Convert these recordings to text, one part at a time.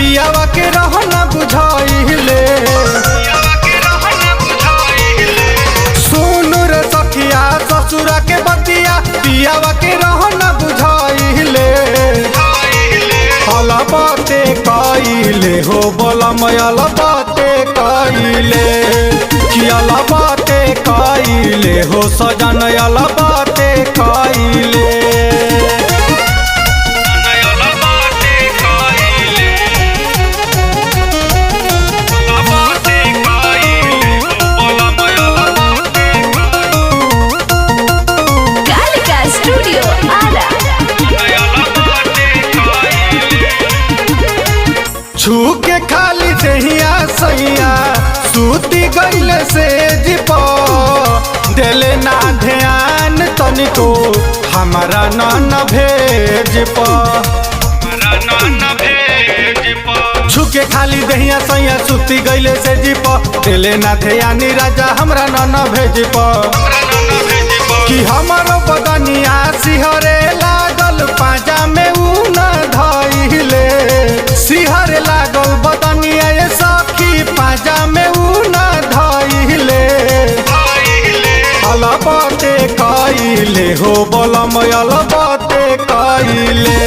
पियावा के रहना बुझाइले। सुन रे सखिया ससुरा के बतिया पियावा के रहना बुझाइले। हला बाते कइले हो बलमयल बाते कइले। कियाला बाते कइले हो सजनयल बाते कइले। छू के खाली दहिया सैया सूती गईले से जिप दिले ना ध्यान तनिको हमारा न भेज छू के खाली दहिया सैया सूती गईले से जिप दिले ना ध्यान राजा हमरा न भेज कि हमारो बदनिया सिहरे लागल पाजा में ऊन धइले। सिहरे लागल बदनिया ये सखी पाजा में ऊन धइले। अलबते कइले हो बलमयल बाते कइले।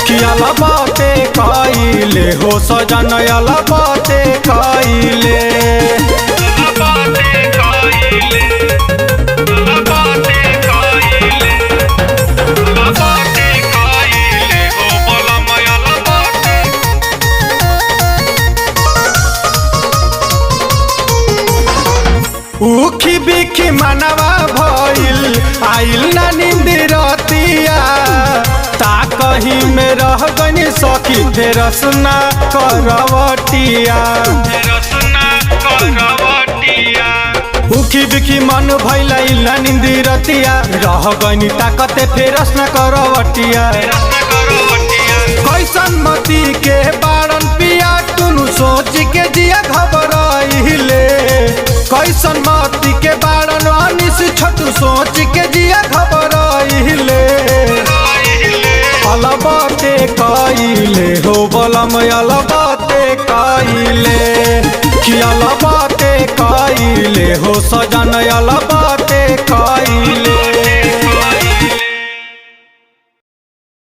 कि अलबते कइले हो सजनयल बाते कइले। उखी बिखी मनवा भइल आइल ना नींद रतिया। ता कहीं में रह गनी सखी फेरस ना करवटिया। उखी बिखी मन भइल आइल ना नींद रतिया। रह गनी ताकते फेरस ना करवटिया। कैसन मती के बारन पिया तुनु सोच के जिया घबराइले। कैसन मती के बारन अनिस छतु सोच के जिया घबराइले। अलबते कइले हो बलमयल बाते कइले। कि अलबते कइले हो सजनयल बाते कइले।